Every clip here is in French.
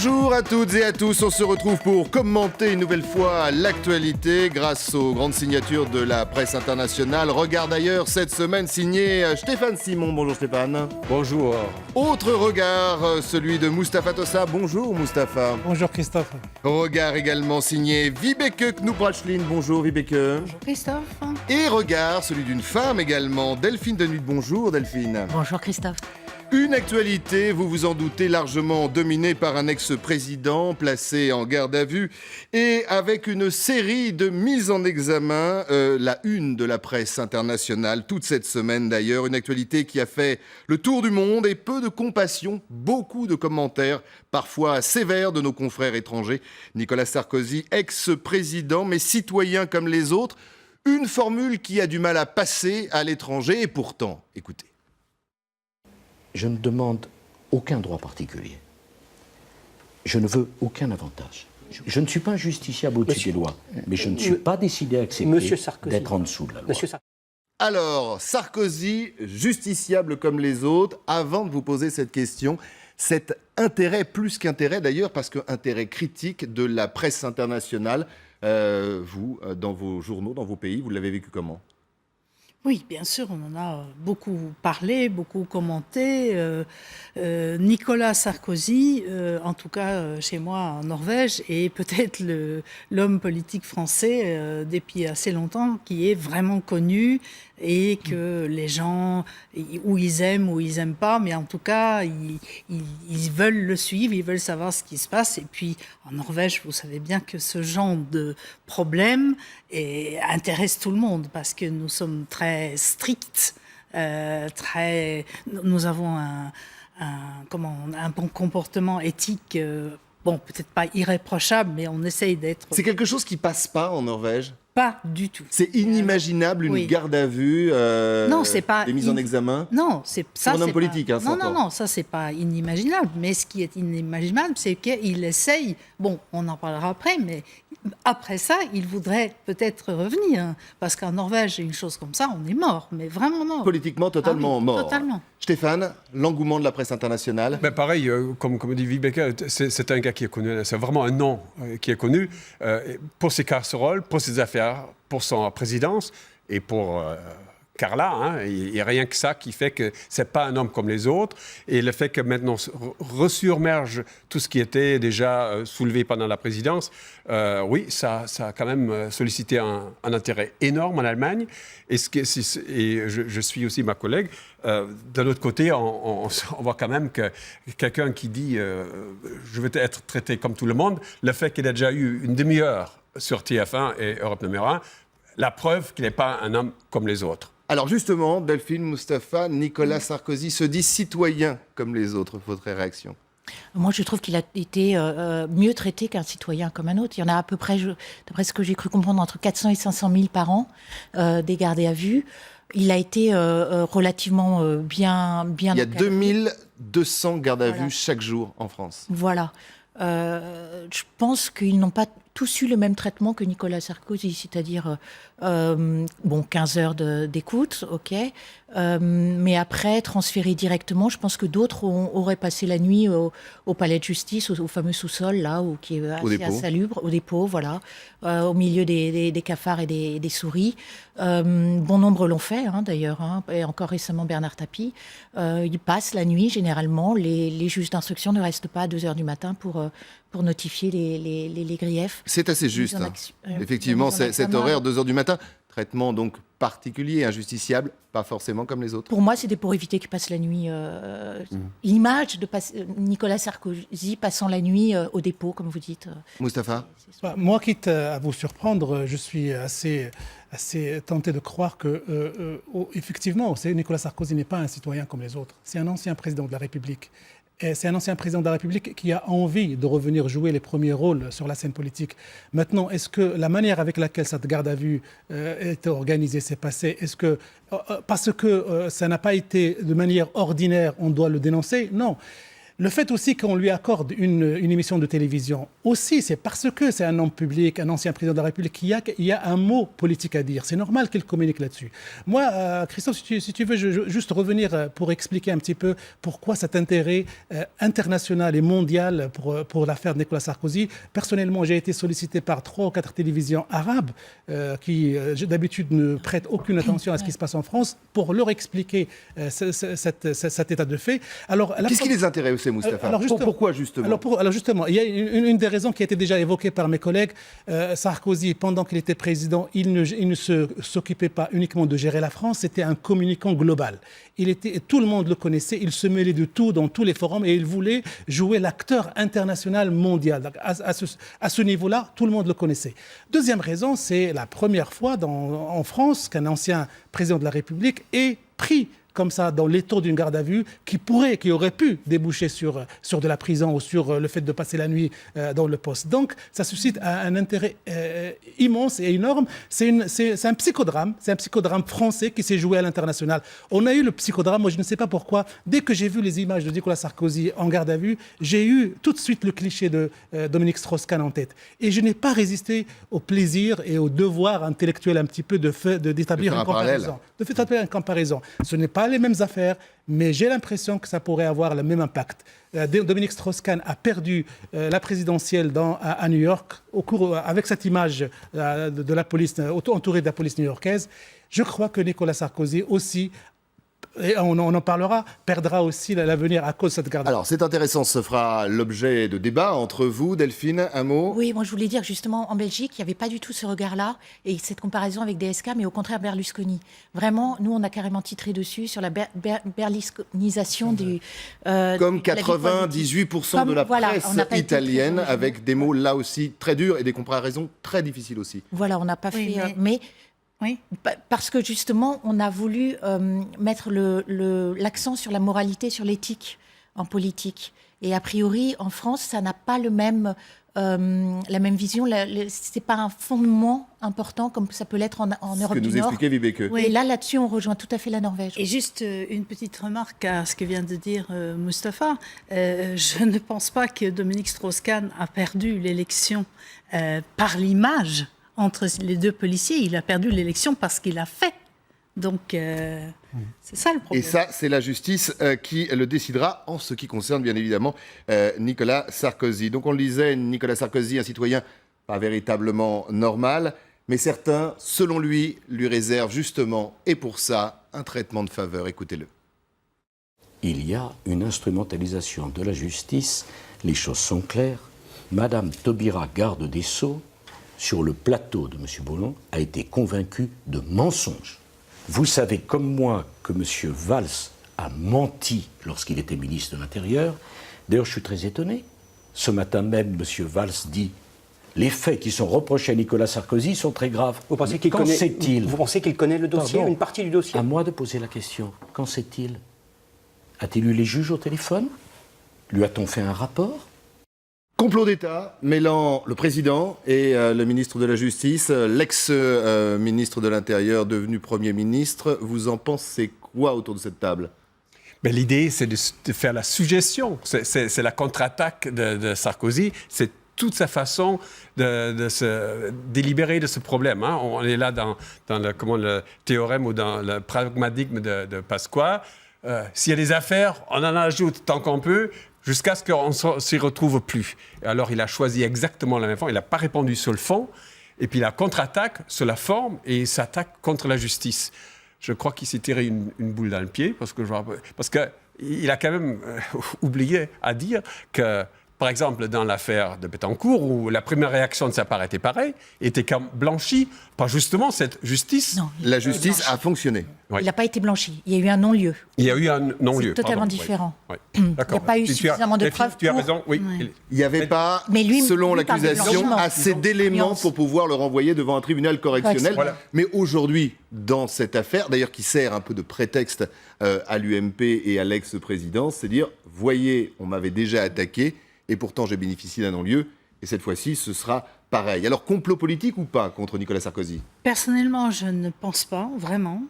Bonjour à toutes et à tous, on se retrouve pour commenter une nouvelle fois l'actualité grâce aux grandes signatures de la presse internationale. Regard d'ailleurs cette semaine signé Stéphane Simon. Bonjour Stéphane. Bonjour. Autre regard, celui de Mustapha Tossa. Bonjour Mustapha. Bonjour Christophe. Regard également signé Vibeke Knoop-Rachlin. Bonjour Vibeke. Bonjour Christophe. Et regard, celui d'une femme également, Delphine Denuit. Bonjour Delphine. Bonjour Christophe. Une actualité, vous vous en doutez, largement dominée par un ex-président placé en garde à vue et avec une série de mises en examen, la une de la presse internationale, toute cette semaine d'ailleurs, une actualité qui a fait le tour du monde et peu de compassion, beaucoup de commentaires, parfois sévères de nos confrères étrangers. Nicolas Sarkozy, ex-président mais citoyen comme les autres, une formule qui a du mal à passer à l'étranger et pourtant, écoutez. Je ne demande aucun droit particulier. Je ne veux aucun avantage. Je ne suis pas un justiciable au-dessus des lois, mais je ne suis pas décidé à accepter d'être en dessous de la loi. Alors, Sarkozy, justiciable comme les autres, avant de vous poser cette question, cet intérêt, plus qu'intérêt d'ailleurs, parce que intérêt critique de la presse internationale, vous, dans vos journaux, dans vos pays, vous l'avez vécu comment ? Oui, bien sûr, on en a beaucoup parlé, beaucoup commenté. Nicolas Sarkozy, en tout cas chez moi en Norvège, est peut-être l'homme politique français depuis assez longtemps qui est vraiment connu et que les gens, ou ils aiment ou ils n'aiment pas, mais en tout cas, ils veulent le suivre, ils veulent savoir ce qui se passe. Et puis, en Norvège, vous savez bien que ce genre de problème intéresse tout le monde parce que nous sommes très stricts, nous avons un bon comportement éthique, peut-être pas irréprochable, mais on essaye d'être... C'est quelque chose qui passe pas en Norvège ? Pas du tout. C'est inimaginable, une garde à vue, non, c'est pas des mises en examen. Non, c'est ça. Pour un homme politique, pas... hein, non, ça c'est pas inimaginable. Mais ce qui est inimaginable, c'est qu'il essaye. Bon, on en parlera après, mais après ça, il voudrait peut-être revenir, parce qu'en Norvège, une chose comme ça, on est mort, mais vraiment mort. Politiquement, totalement mort. Totalement. Stéphane, l'engouement de la presse internationale. Pareil, comme dit Vibeke, c'est un gars qui est connu. C'est vraiment un nom qui est connu pour ses casseroles, pour ses affaires, pour son présidence et pour Carla. Il n'y a rien que ça qui fait que ce n'est pas un homme comme les autres. Et le fait que maintenant ressurmerge tout ce qui était déjà soulevé pendant la présidence, oui, ça a quand même sollicité un intérêt énorme en Allemagne. Et je suis aussi ma collègue. De l'autre côté, on voit quand même que quelqu'un qui dit je veux être traité comme tout le monde, le fait qu'il a déjà eu une demi-heure sur TF1 et Europe numéro 1, la preuve qu'il n'est pas un homme comme les autres. Alors justement, Delphine, Mustapha, Nicolas Sarkozy se dit citoyen comme les autres. Votre réaction ? Moi, je trouve qu'il a été mieux traité qu'un citoyen comme un autre. Il y en a à peu près, d'après ce que j'ai cru comprendre, entre 400 et 500 000 par an des gardés à vue. Il a été relativement bien Il y a encadré. 2200 gardes à vue chaque jour en France. Voilà. Je pense qu'ils n'ont pas tous eu le même traitement que Nicolas Sarkozy, c'est-à-dire 15 heures d'écoute, ok, mais après transféré directement. Je pense que d'autres auraient passé la nuit au palais de justice, au fameux sous-sol là, qui est assez insalubre, au dépôt, voilà, au milieu des cafards et des souris. Bon nombre l'ont fait d'ailleurs, et encore récemment Bernard Tapie. Ils passent la nuit généralement. Les juges d'instruction ne restent pas à 2 heures du matin pour notifier les griefs. C'est assez juste. Effectivement, cet horaire, 2 heures du matin, traitement donc particulier, injusticiable, pas forcément comme les autres. Pour moi, c'était pour éviter qu'il passe la nuit. L'image de Nicolas Sarkozy passant la nuit au dépôt, comme vous dites. Mustapha ? Moi, quitte à vous surprendre, je suis assez tenté de croire que, effectivement, Nicolas Sarkozy n'est pas un citoyen comme les autres. C'est un ancien président de la République. Et c'est un ancien président de la République qui a envie de revenir jouer les premiers rôles sur la scène politique. Maintenant, est-ce que la manière avec laquelle cette garde à vue est organisée, s'est passée, est-ce que, parce que ça n'a pas été de manière ordinaire, on doit le dénoncer ? Non. Le fait aussi qu'on lui accorde une émission de télévision, aussi, c'est parce que c'est un homme public, un ancien président de la République, qu'il y a un mot politique à dire. C'est normal qu'il communique là-dessus. Moi, Christophe, si tu veux, juste revenir pour expliquer un petit peu pourquoi cet intérêt international et mondial pour l'affaire de Nicolas Sarkozy. Personnellement, j'ai été sollicité par 3 ou 4 télévisions arabes qui, d'habitude, ne prêtent aucune attention à ce qui se passe en France pour leur expliquer cet état de fait. Alors, qu'est-ce qui les intéresse, Moustapha? Pourquoi justement? Alors justement, il y a une des raisons qui a été déjà évoquée par mes collègues. Sarkozy, pendant qu'il était président, il ne s'occupait pas uniquement de gérer la France, c'était un communicant global. Tout le monde le connaissait, il se mêlait de tout dans tous les forums et il voulait jouer l'acteur international mondial. Donc, à ce niveau-là, tout le monde le connaissait. Deuxième raison, c'est la première fois en France qu'un ancien président de la République est pris comme ça dans l'étau d'une garde à vue qui aurait pu déboucher sur de la prison ou sur le fait de passer la nuit dans le poste. Donc, ça suscite un intérêt immense et énorme. C'est un psychodrame. C'est un psychodrame français qui s'est joué à l'international. On a eu le psychodrame, moi je ne sais pas pourquoi. Dès que j'ai vu les images de Nicolas Sarkozy en garde à vue, j'ai eu tout de suite le cliché de Dominique Strauss-Kahn en tête. Et je n'ai pas résisté au plaisir et au devoir intellectuel un petit peu d'établir une comparaison. De faire une comparaison. Ce n'est pas les mêmes affaires, mais j'ai l'impression que ça pourrait avoir le même impact. Dominique Strauss-Kahn a perdu la présidentielle à New York avec cette image de la police, entourée de la police new-yorkaise. Je crois que Nicolas Sarkozy aussi, et on en parlera, perdra aussi l'avenir à cause de cette garde. Alors, c'est intéressant, ce fera l'objet de débats entre vous. Delphine, un mot? Oui, moi je voulais dire justement, en Belgique, il n'y avait pas du tout ce regard-là et cette comparaison avec DSK, mais au contraire Berlusconi. Vraiment, nous on a carrément titré dessus sur la berlusconisation du... Comme 98% de la presse italienne, avec des mots là aussi très durs et des comparaisons très difficiles aussi. Voilà, on n'a pas fait... Oui, parce que justement, on a voulu mettre l'accent sur la moralité, sur l'éthique en politique. Et a priori, en France, ça n'a pas la même vision. C'est pas un fondement important comme ça peut l'être en Europe du Nord. Ce que nous expliquait Vibeke. Oui. Et là-dessus, on rejoint tout à fait la Norvège. Et juste une petite remarque à ce que vient de dire Moustapha. Je ne pense pas que Dominique Strauss-Kahn a perdu l'élection par l'image entre les deux policiers. Il a perdu l'élection parce qu'il a fait. Donc, c'est ça le problème. Et ça, c'est la justice qui le décidera en ce qui concerne, bien évidemment, Nicolas Sarkozy. Donc, on le disait, Nicolas Sarkozy, un citoyen pas véritablement normal, mais certains, selon lui réservent justement, et pour ça, un traitement de faveur. Écoutez-le. Il y a une instrumentalisation de la justice. Les choses sont claires. Madame Taubira, garde des Sceaux, sur le plateau de M. Bollon, a été convaincu de mensonges. Vous savez comme moi que M. Valls a menti lorsqu'il était ministre de l'Intérieur. D'ailleurs, je suis très étonné. Ce matin même, M. Valls dit « Les faits qui sont reprochés à Nicolas Sarkozy sont très graves ». Vous pensez qu'il connaît le dossier, Pardon, une partie du dossier? À moi de poser la question. Qu'en sait-il? A-t-il eu les juges au téléphone? Lui a-t-on fait un rapport? Complot d'État mêlant le président et le ministre de la Justice, l'ex-ministre de l'Intérieur devenu Premier ministre. Vous en pensez quoi autour de cette table? Mais l'idée, c'est de faire la suggestion. C'est la contre-attaque de Sarkozy. C'est toute sa façon de se délibérer de ce problème. Hein. On est là dans le théorème ou dans le pragmatisme de Pasqua. S'il y a des affaires, on en ajoute tant qu'on peut, jusqu'à ce qu'on ne s'y retrouve plus. Et alors, il a choisi exactement la même forme. Il n'a pas répondu sur le fond. Et puis, il contre-attaque sur la forme et il s'attaque contre la justice. Je crois qu'il s'est tiré une boule dans le pied parce qu'il a quand même oublié à dire que, par exemple, dans l'affaire de Bettencourt, où la première réaction de sa part était pareille, était blanchi par justement cette justice. Non, la justice a fonctionné. Oui. Il n'a pas été blanchi. Il y a eu un non-lieu. Il y a eu un non-lieu. C'est totalement différent. Oui. Il n'y a pas eu suffisamment de preuves. Tu as raison, oui. Ouais. Il n'y avait pas, selon l'accusation, assez d'éléments pour pouvoir le renvoyer devant un tribunal correctionnel. Voilà. Mais aujourd'hui, dans cette affaire, d'ailleurs qui sert un peu de prétexte à l'UMP et à l'ex-président, c'est dire, voyez, on m'avait déjà attaqué, et pourtant j'ai bénéficié d'un non-lieu, et cette fois-ci, ce sera pareil. Alors, complot politique ou pas contre Nicolas Sarkozy? Personnellement, je ne pense pas, vraiment.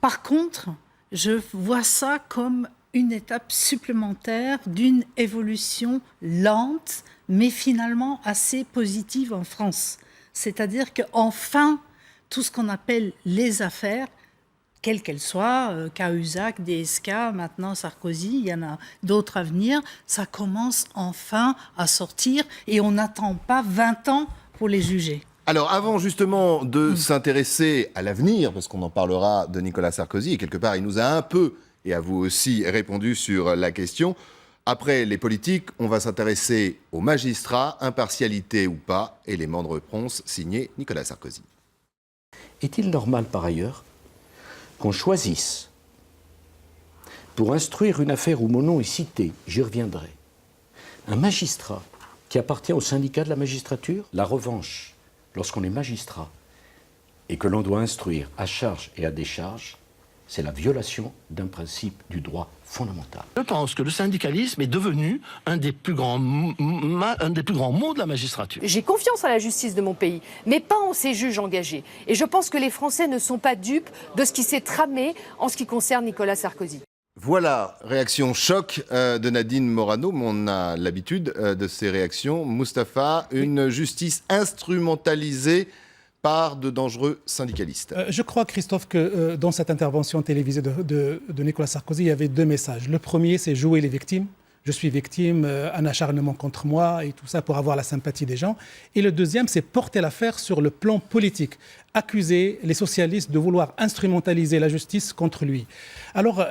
Par contre, je vois ça comme une étape supplémentaire d'une évolution lente, mais finalement assez positive en France. C'est-à-dire qu'enfin, tout ce qu'on appelle les affaires, quelles qu'elles soient, Cahuzac, DSK, maintenant Sarkozy, il y en a d'autres à venir, ça commence enfin à sortir et on n'attend pas 20 ans pour les juger. Alors, avant justement de s'intéresser à l'avenir, parce qu'on en parlera de Nicolas Sarkozy, et quelque part, il nous a un peu, et à vous aussi, répondu sur la question. Après les politiques, on va s'intéresser aux magistrats, impartialité ou pas, élément de réponse signé Nicolas Sarkozy. Est-il normal, par ailleurs, qu'on choisisse, pour instruire une affaire où mon nom est cité, j'y reviendrai, un magistrat qui appartient au syndicat de la magistrature? La revanche, lorsqu'on est magistrat et que l'on doit instruire à charge et à décharge, c'est la violation d'un principe du droit fondamental. Je pense que le syndicalisme est devenu un des plus grands maux de la magistrature. J'ai confiance en la justice de mon pays, mais pas en ses juges engagés. Et je pense que les Français ne sont pas dupes de ce qui s'est tramé en ce qui concerne Nicolas Sarkozy. Voilà, réaction choc de Nadine Morano, mais on a l'habitude de ces réactions. Mustapha, une justice instrumentalisée par de dangereux syndicalistes. Je crois, Christophe, que dans cette intervention télévisée de Nicolas Sarkozy, il y avait deux messages. Le premier, c'est jouer les victimes. Je suis victime, un acharnement contre moi et tout ça pour avoir la sympathie des gens. Et le deuxième, c'est porter l'affaire sur le plan politique. Accuser les socialistes de vouloir instrumentaliser la justice contre lui. Alors,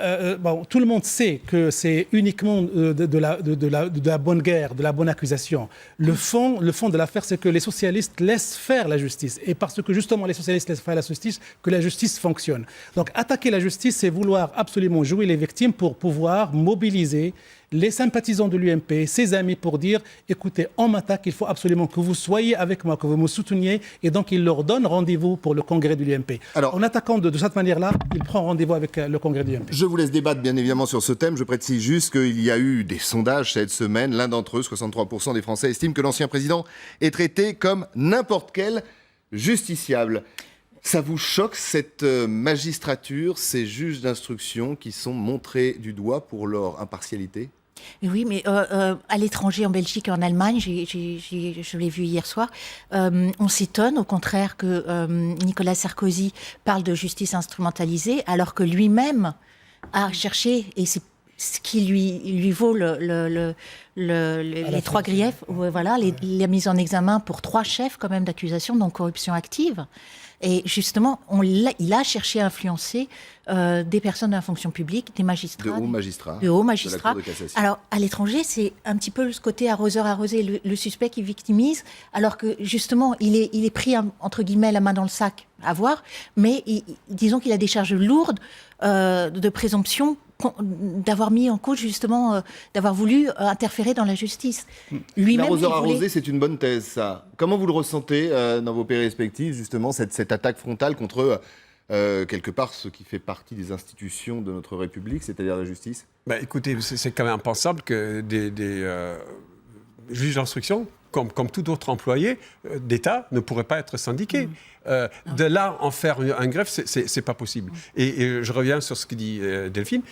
tout le monde sait que c'est uniquement de la bonne guerre, de la bonne accusation. Le fond de l'affaire, c'est que les socialistes laissent faire la justice. Et parce que justement les socialistes laissent faire la justice, que la justice fonctionne. Donc attaquer la justice, c'est vouloir absolument jouer les victimes pour pouvoir mobiliser les sympathisants de l'UMP, ses amis, pour dire « Écoutez, on m'attaque, il faut absolument que vous soyez avec moi, que vous me souteniez. » Et donc, il leur donne rendez-vous pour le congrès de l'UMP. Alors, en attaquant de cette manière-là, il prend rendez-vous avec le congrès de l'UMP. Je vous laisse débattre, bien évidemment, sur ce thème. Je précise juste qu'il y a eu des sondages cette semaine. L'un d'entre eux, 63% des Français, estiment que l'ancien président est traité comme n'importe quel justiciable. Ça vous choque, cette magistrature, ces juges d'instruction qui sont montrés du doigt pour leur impartialité ? Oui, mais à l'étranger, en Belgique et en Allemagne, je l'ai vu hier soir, on s'étonne au contraire que Nicolas Sarkozy parle de justice instrumentalisée, alors que lui-même a cherché, et c'est ce qui lui vaut les trois griefs, voilà, la mise en examen pour 3 chefs quand même d'accusation, donc corruption active. Et justement, il a cherché à influencer des personnes de la fonction publique, des magistrats. De hauts magistrats. De hauts magistrats. De la Cour de cassation. Alors, à l'étranger, c'est un petit peu ce côté arroseur arrosé, le suspect qui victimise, alors que justement, il est pris, entre guillemets, la main dans le sac à voir, mais disons qu'il a des charges lourdes de présomption d'avoir mis en cause justement, d'avoir voulu interférer dans la justice. L'arroseur arrosé, c'est une bonne thèse, ça. Comment vous le ressentez dans vos pays respectifs, justement, cette attaque frontale contre, quelque part, ce qui fait partie des institutions de notre République, c'est-à-dire la justice ? Écoutez, c'est quand même impensable que des juges d'instruction, comme tout autre employé d'État, ne pourrait pas être syndiqué. De là, en faire un greffe, c'est pas possible. Et je reviens sur ce que dit Delphine.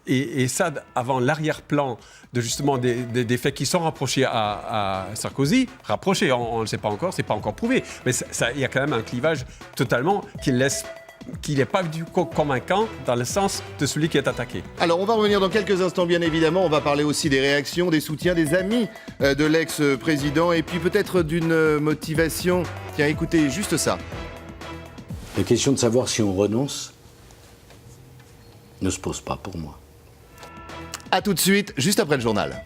Et ça, avant l'arrière-plan de justement des faits qui sont rapprochés à Sarkozy, rapprochés, on ne le sait pas encore, c'est pas encore prouvé. Mais il y a quand même un clivage totalement qui n'est pas du tout convaincant dans le sens de celui qui est attaqué. Alors, on va revenir dans quelques instants, bien évidemment. On va parler aussi des réactions, des soutiens, des amis de l'ex-président et puis peut-être d'une motivation. Tiens, écoutez, juste ça. La question de savoir si on renonce ne se pose pas pour moi. À tout de suite, juste après le journal.